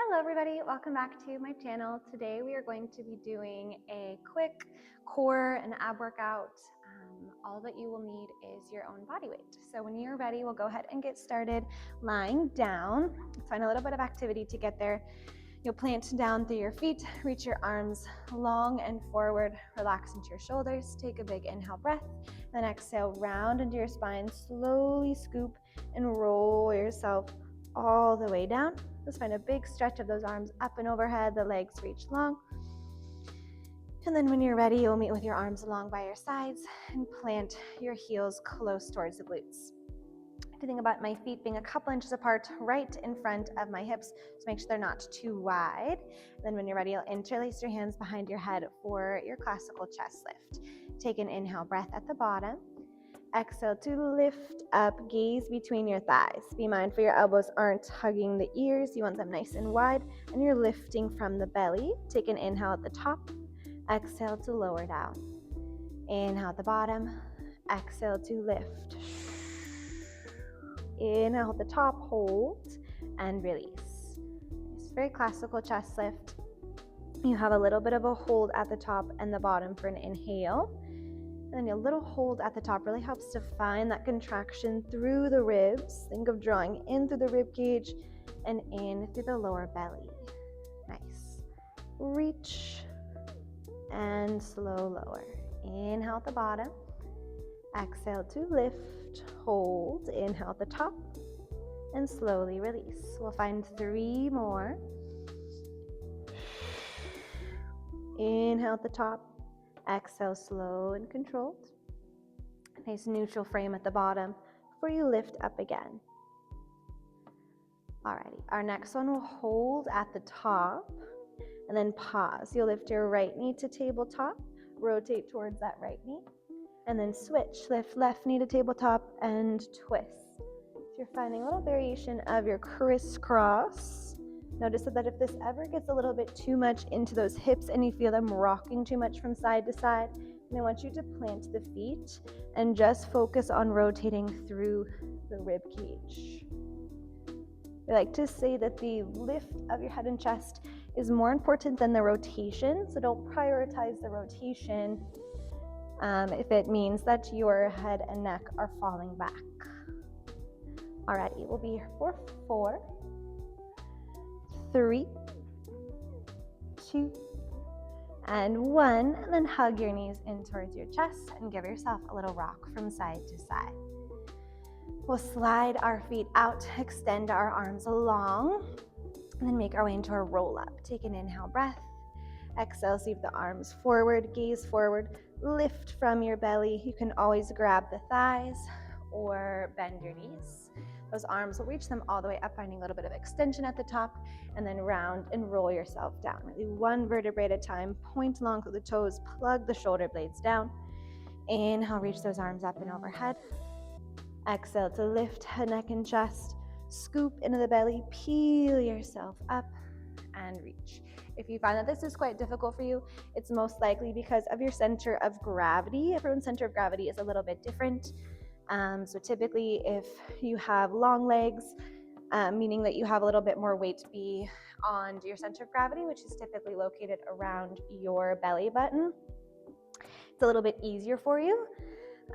Hello everybody, welcome back to my channel. Today we are going to be doing a quick core and ab workout. All that you will need is your own body weight. So when you're ready, we'll go ahead and get started lying down. Let's find a little bit of activity to get there. You'll plant down through your feet, reach your arms long and forward, relax into your shoulders, take a big inhale breath, then exhale, round into your spine, slowly scoop and roll yourself all the way down. Just find a big stretch of those arms up and overhead, the legs reach long. And then when you're ready, you'll meet with your arms along by your sides and plant your heels close towards the glutes. If you think about my feet being a couple inches apart right in front of my hips, so make sure they're not too wide. Then when you're ready, you'll interlace your hands behind your head for your classical chest lift. Take an inhale breath at the bottom. Exhale to lift up, gaze between your thighs. Be mindful your elbows aren't hugging the ears. You want them nice and wide, and you're lifting from the belly. Take an inhale at the top. Exhale to lower down. Inhale at the bottom. Exhale to lift. Inhale at the top, hold, and release. It's very classical chest lift. You have a little bit of a hold at the top and the bottom for an inhale. And then a little hold at the top really helps to find that contraction through the ribs. Think of drawing in through the rib cage and in through the lower belly. Nice. Reach and slow lower. Inhale at the bottom. Exhale to lift, hold. Inhale at the top and slowly release. We'll find 3 more. Inhale at the top. Exhale, slow and controlled. Nice neutral frame at the bottom before you lift up again. Alrighty, our next one will hold at the top and then pause. You'll lift your right knee to tabletop, rotate towards that right knee, and then switch. Lift left knee to tabletop and twist. So you're finding a little variation of your crisscross. Notice that if this ever gets a little bit too much into those hips and you feel them rocking too much from side to side, then I want you to plant the feet and just focus on rotating through the rib cage. We like to say that the lift of your head and chest is more important than the rotation, so don't prioritize the rotation if it means that your head and neck are falling back. Alrighty, we'll be here for 4, 3, 2, and 1, and then hug your knees in towards your chest and give yourself a little rock from side to side. We'll slide our feet out, extend our arms long, and then make our way into a roll up. Take an inhale breath. Exhale, sweep the arms forward, gaze forward, lift from your belly. You can always grab the thighs or bend your knees. Those arms will reach them all the way up, finding a little bit of extension at the top, and then round and roll yourself down. Really 1 vertebrae at a time. Point along through the toes, plug the shoulder blades down. Inhale, reach those arms up and overhead. Exhale to lift head, neck, and chest. Scoop into the belly, peel yourself up, and reach. If you find that this is quite difficult for you, it's most likely because of your center of gravity. Everyone's center of gravity is a little bit different. So typically if you have long legs, meaning that you have a little bit more weight beyond your center of gravity, which is typically located around your belly button, it's a little bit easier for you.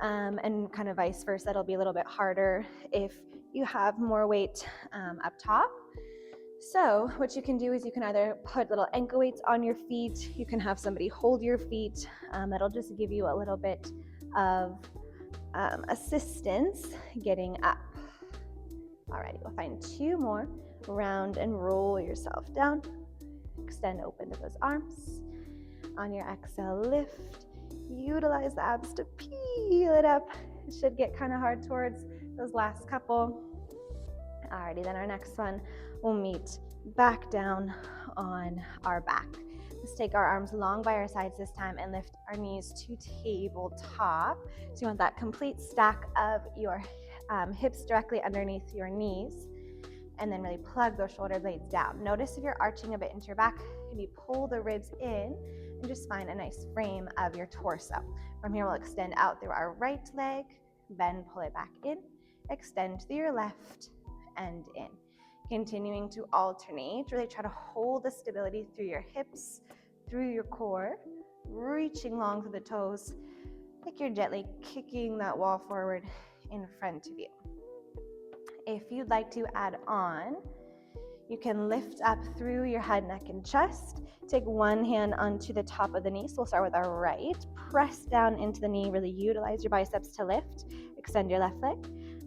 And kind of vice versa, it'll be a little bit harder if you have more weight up top. So what you can do is you can either put little ankle weights on your feet, you can have somebody hold your feet. That'll just give you a little bit of assistance getting up. Alrighty, we'll find 2 more. Round and roll yourself down. Extend open to those arms. On your exhale, lift. Utilize the abs to peel it up. It should get kind of hard towards those last couple. Alrighty, then our next one, we'll meet back down on our back. Let's take our arms long by our sides this time and lift our knees to tabletop. So you want that complete stack of your hips directly underneath your knees, and then really plug those shoulder blades down. Notice if you're arching a bit into your back, maybe pull the ribs in and just find a nice frame of your torso. From here, we'll extend out through our right leg, bend, pull it back in, extend through your left, and in. Continuing to alternate, really try to hold the stability through your hips, through your core, reaching long through the toes, like you're gently kicking that wall forward in front of you. If you'd like to add on, you can lift up through your head, neck, and chest. Take one hand onto the top of the knee. So we'll start with our right. Press down into the knee. Really utilize your biceps to lift. Extend your left leg.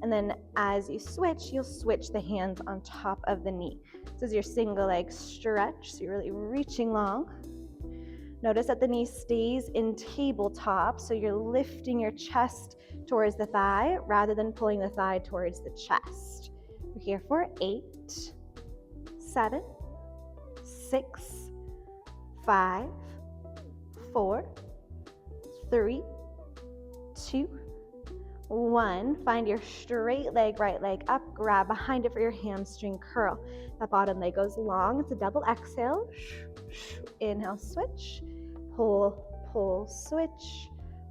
And then as you switch, you'll switch the hands on top of the knee. This is your single leg stretch. So you're really reaching long. Notice that the knee stays in tabletop. So you're lifting your chest towards the thigh rather than pulling the thigh towards the chest. We're here for 8, 7, 6, 5, 4, 3, 2, 1. Find your straight leg, right leg up. Grab behind it for your hamstring curl. That bottom leg goes long. It's a double exhale. Inhale, switch. Pull, pull, switch.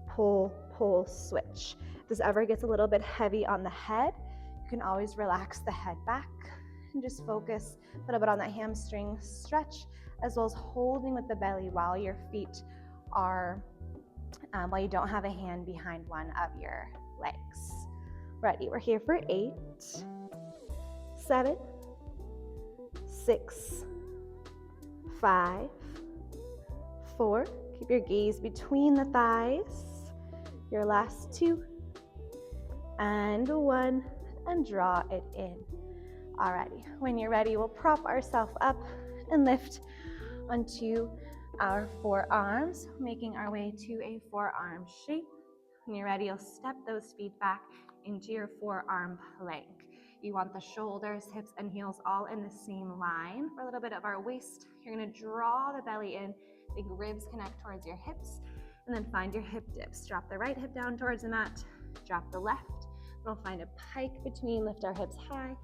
Pull, pull, switch. If this ever gets a little bit heavy on the head, you can always relax the head back and just focus a little bit on that hamstring stretch, as well as holding with the belly while your feet are, while you don't have a hand behind one of your legs. Ready, we're here for 8, 7, 6, 5, 4. Keep your gaze between the thighs. Your last 2, and 1, and draw it in. Alrighty, when you're ready, we'll prop ourselves up and lift onto our forearms, making our way to a forearm shape. When you're ready, you'll step those feet back into your forearm plank. You want the shoulders, hips, and heels all in the same line. For a little bit of our waist, you're gonna draw the belly in, big ribs connect towards your hips, and then find your hip dips. Drop the right hip down towards the mat, drop the left. We'll find a pike between, lift our hips high,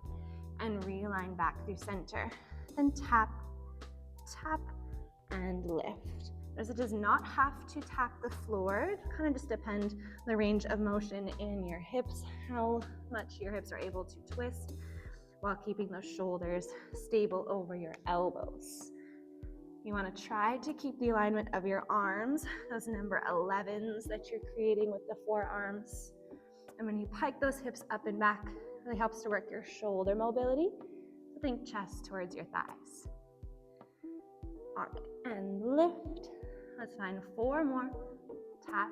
and realign back through center. Then tap, tap, and lift. Notice it does not have to tap the floor. It kind of just depends on the range of motion in your hips, how much your hips are able to twist while keeping those shoulders stable over your elbows. You want to try to keep the alignment of your arms, those number 11s that you're creating with the forearms. And when you pike those hips up and back, it really helps to work your shoulder mobility. So think chest towards your thighs. All right, and lift. Let's find 4 more. Tap,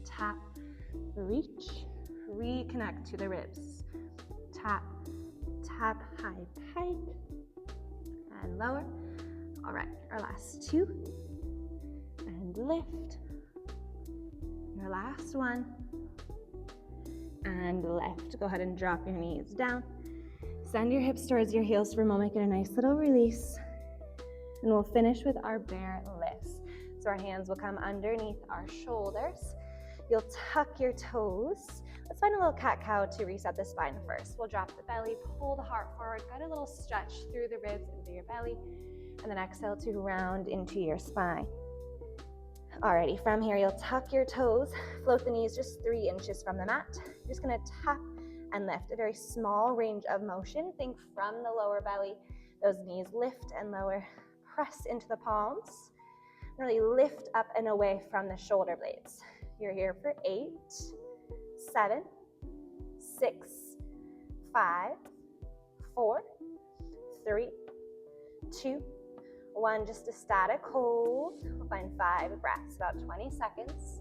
tap, reach, reconnect to the ribs. Tap, tap, high pike, and lower. All right, our last 2, and lift. Your last 1, and lift. Go ahead and drop your knees down. Send your hips towards your heels for a moment, get a nice little release. And we'll finish with our bear lifts. So our hands will come underneath our shoulders. You'll tuck your toes. Let's find a little cat-cow to reset the spine first. We'll drop the belly, pull the heart forward, get a little stretch through the ribs into your belly, and then exhale to round into your spine. Alrighty, from here you'll tuck your toes, float the knees just 3 inches from the mat. You're just gonna tap and lift, a very small range of motion. Think from the lower belly, those knees lift and lower. Press into the palms, really lift up and away from the shoulder blades. You're here for 8, 7, 6, 5, 4, 3, 2, 1. Just a static hold. We'll find 5 breaths, about 20 seconds.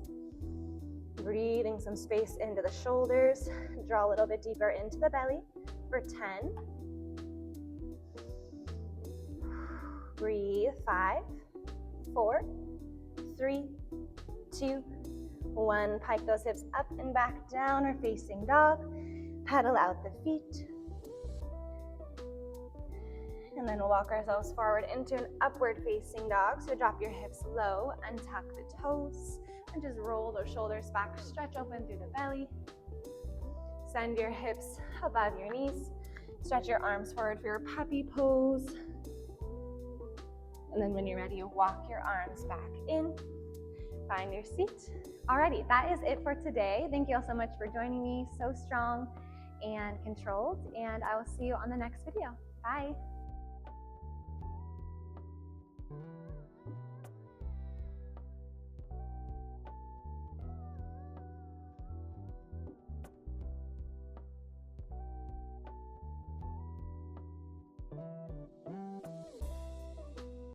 Breathing some space into the shoulders. Draw a little bit deeper into the belly for 10. Breathe, 5, 4, 3, 2, 1. Pike those hips up and back down or facing dog. Pedal out the feet. And then we'll walk ourselves forward into an upward facing dog. So drop your hips low and tuck the toes. And just roll those shoulders back, stretch open through the belly. Send your hips above your knees. Stretch your arms forward for your puppy pose. And then when you're ready, you walk your arms back in. Find your seat. Alrighty, that is it for today. Thank you all so much for joining me. So strong and controlled. And I will see you on the next video. Bye.